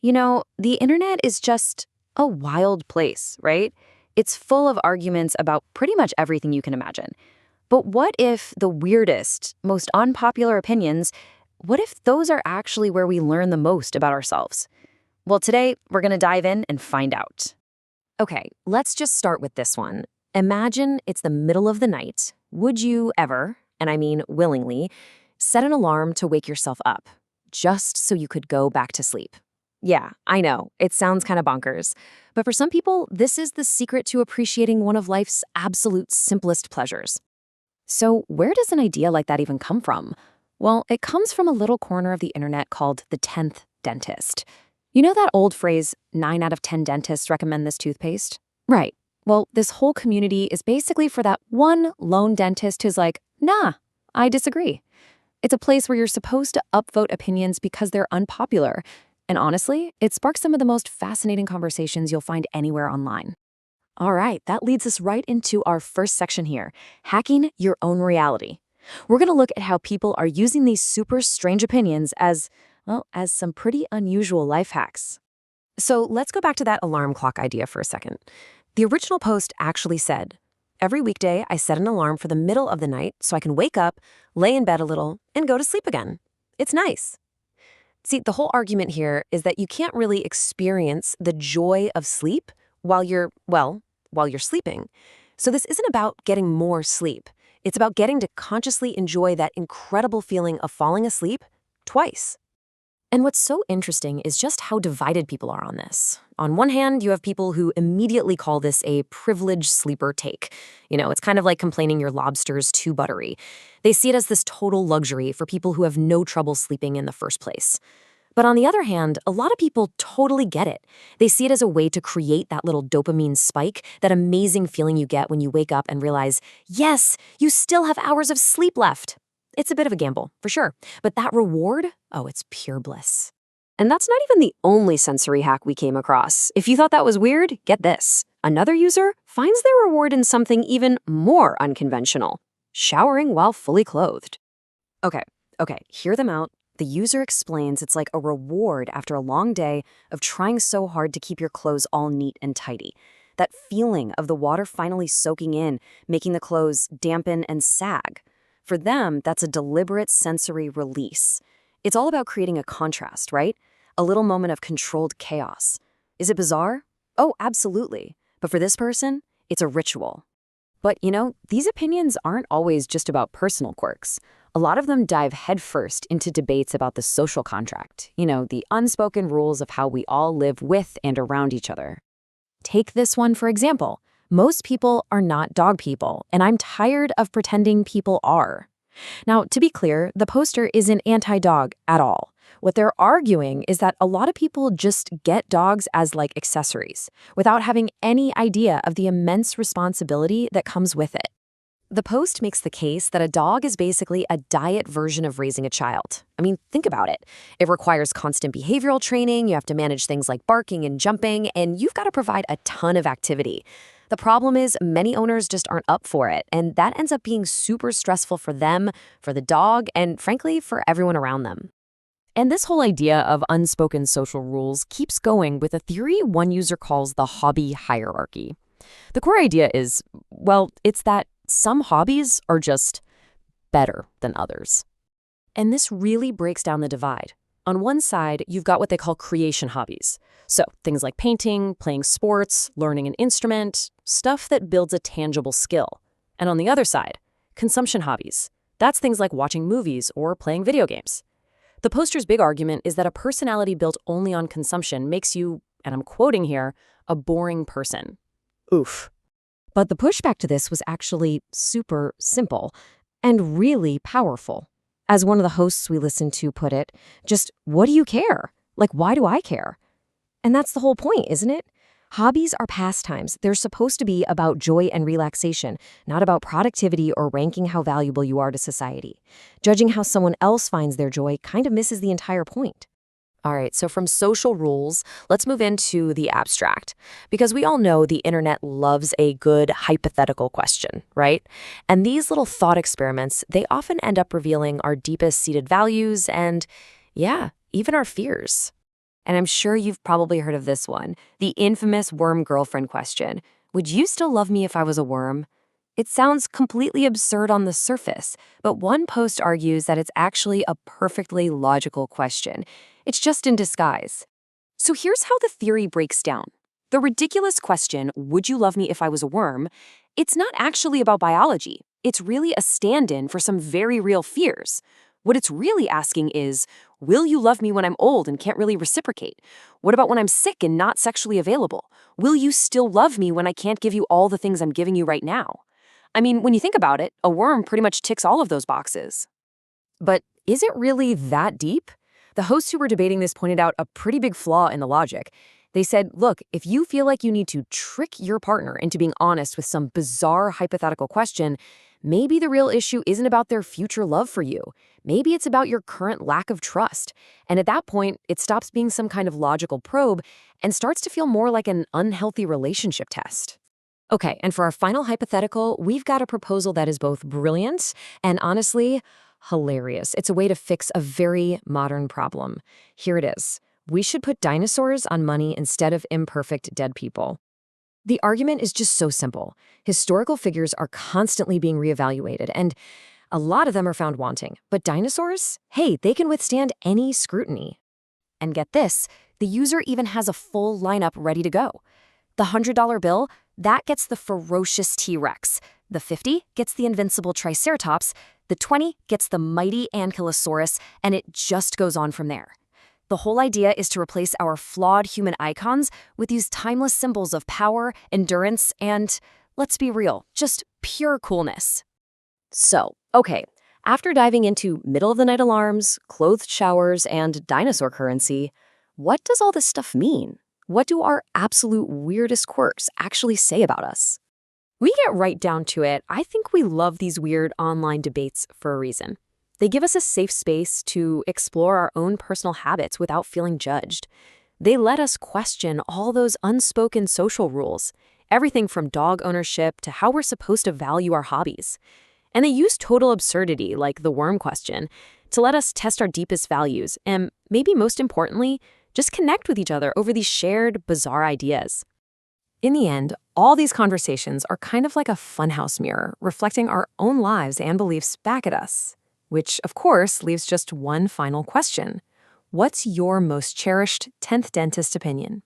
The internet is just a wild place, right? It's full of arguments about pretty much everything you can imagine. But what if the weirdest, most unpopular opinions, what if those are actually where we learn the most about ourselves? Well, today we're going to dive in and find out. Okay, let's just start with this one. Imagine it's the middle of the night. Would you ever, and I mean willingly, set an alarm to wake yourself up, just so you could go back to sleep? Yeah, I know, it sounds kind of bonkers. But for some people, this is the secret to appreciating one of life's absolute simplest pleasures. So where does an idea like that even come from? Well, it comes from a little corner of the internet called the 10th dentist. You know that old phrase, 9 out of 10 dentists recommend this toothpaste? Right. Well, this whole community is basically for that one lone dentist who's like, nah, I disagree. It's a place where you're supposed to upvote opinions because they're unpopular. And honestly, it sparks some of the most fascinating conversations you'll find anywhere online. All right, that leads us right into our first section here, hacking your own reality. We're going to look at how people are using these super strange opinions as some pretty unusual life hacks. So let's go back to that alarm clock idea for a second. The original post actually said, every weekday I set an alarm for the middle of the night so I can wake up, lay in bed a little, and go to sleep again. It's nice. See, the whole argument here is that you can't really experience the joy of sleep while you're sleeping. So this isn't about getting more sleep. It's about getting to consciously enjoy that incredible feeling of falling asleep twice. And what's so interesting is just how divided people are on this. On one hand, you have people who immediately call this a privileged sleeper take. It's kind of like complaining your lobster's too buttery. They see it as this total luxury for people who have no trouble sleeping in the first place. But on the other hand, a lot of people totally get it. They see it as a way to create that little dopamine spike, that amazing feeling you get when you wake up and realize, yes, you still have hours of sleep left. It's a bit of a gamble, for sure. But that reward, it's pure bliss. And that's not even the only sensory hack we came across. If you thought that was weird, get this. Another user finds their reward in something even more unconventional: showering while fully clothed. Okay, hear them out. The user explains it's like a reward after a long day of trying so hard to keep your clothes all neat and tidy. That feeling of the water finally soaking in, making the clothes dampen and sag. For them, that's a deliberate sensory release. It's all about creating a contrast, right? A little moment of controlled chaos. Is it bizarre? Oh, absolutely. But for this person, it's a ritual. But, these opinions aren't always just about personal quirks. A lot of them dive headfirst into debates about the social contract, the unspoken rules of how we all live with and around each other. Take this one, for example. Most people are not dog people, and I'm tired of pretending people are. Now, to be clear, the poster isn't anti-dog at all. What they're arguing is that a lot of people just get dogs as like accessories, without having any idea of the immense responsibility that comes with it. The post makes the case that a dog is basically a diet version of raising a child. I mean, think about it. It requires constant behavioral training, you have to manage things like barking and jumping, and you've got to provide a ton of activity. The problem is many owners just aren't up for it, and that ends up being super stressful for them, for the dog, and frankly, for everyone around them. And this whole idea of unspoken social rules keeps going with a theory one user calls the hobby hierarchy. The core idea is, it's that some hobbies are just better than others. And this really breaks down the divide. On one side, you've got what they call creation hobbies. So things like painting, playing sports, learning an instrument, stuff that builds a tangible skill. And on the other side, consumption hobbies. That's things like watching movies or playing video games. The poster's big argument is that a personality built only on consumption makes you, and I'm quoting here, a boring person. Oof. But the pushback to this was actually super simple and really powerful. As one of the hosts we listened to put it, just what do you care? Like, why do I care? And that's the whole point, isn't it? Hobbies are pastimes. They're supposed to be about joy and relaxation, not about productivity or ranking how valuable you are to society. Judging how someone else finds their joy kind of misses the entire point. All right, so from social rules, let's move into the abstract. Because we all know the internet loves a good hypothetical question, right? And these little thought experiments, they often end up revealing our deepest seated values and, even our fears. And I'm sure you've probably heard of this one, the infamous worm girlfriend question. Would you still love me if I was a worm? It sounds completely absurd on the surface, but one post argues that it's actually a perfectly logical question. It's just in disguise. So here's how the theory breaks down. The ridiculous question, would you love me if I was a worm? It's not actually about biology. It's really a stand-in for some very real fears. What it's really asking is, will you love me when I'm old and can't really reciprocate? What about when I'm sick and not sexually available? Will you still love me when I can't give you all the things I'm giving you right now? I mean, when you think about it, a worm pretty much ticks all of those boxes. But is it really that deep? The hosts who were debating this pointed out a pretty big flaw in the logic. They said, look, if you feel like you need to trick your partner into being honest with some bizarre hypothetical question, maybe the real issue isn't about their future love for you. Maybe it's about your current lack of trust. And at that point, it stops being some kind of logical probe and starts to feel more like an unhealthy relationship test. Okay, and for our final hypothetical, we've got a proposal that is both brilliant and honestly hilarious. It's a way to fix a very modern problem. Here it is. We should put dinosaurs on money instead of imperfect dead people. The argument is just so simple. Historical figures are constantly being reevaluated, and a lot of them are found wanting. But dinosaurs? Hey, they can withstand any scrutiny. And get this, the user even has a full lineup ready to go. The $100 bill, that gets the ferocious T-Rex. The 50 gets the invincible Triceratops. The 20 gets the mighty Ankylosaurus, and it just goes on from there. The whole idea is to replace our flawed human icons with these timeless symbols of power, endurance, and, let's be real, just pure coolness. So, okay, after diving into middle-of-the-night alarms, clothed showers, and dinosaur currency, what does all this stuff mean? What do our absolute weirdest quirks actually say about us? We get right down to it. I think we love these weird online debates for a reason. They give us a safe space to explore our own personal habits without feeling judged. They let us question all those unspoken social rules, everything from dog ownership to how we're supposed to value our hobbies. And they use total absurdity, like the worm question, to let us test our deepest values and, maybe most importantly, just connect with each other over these shared, bizarre ideas. In the end, all these conversations are kind of like a funhouse mirror, reflecting our own lives and beliefs back at us. Which, of course, leaves just one final question. What's your most cherished 10th dentist opinion?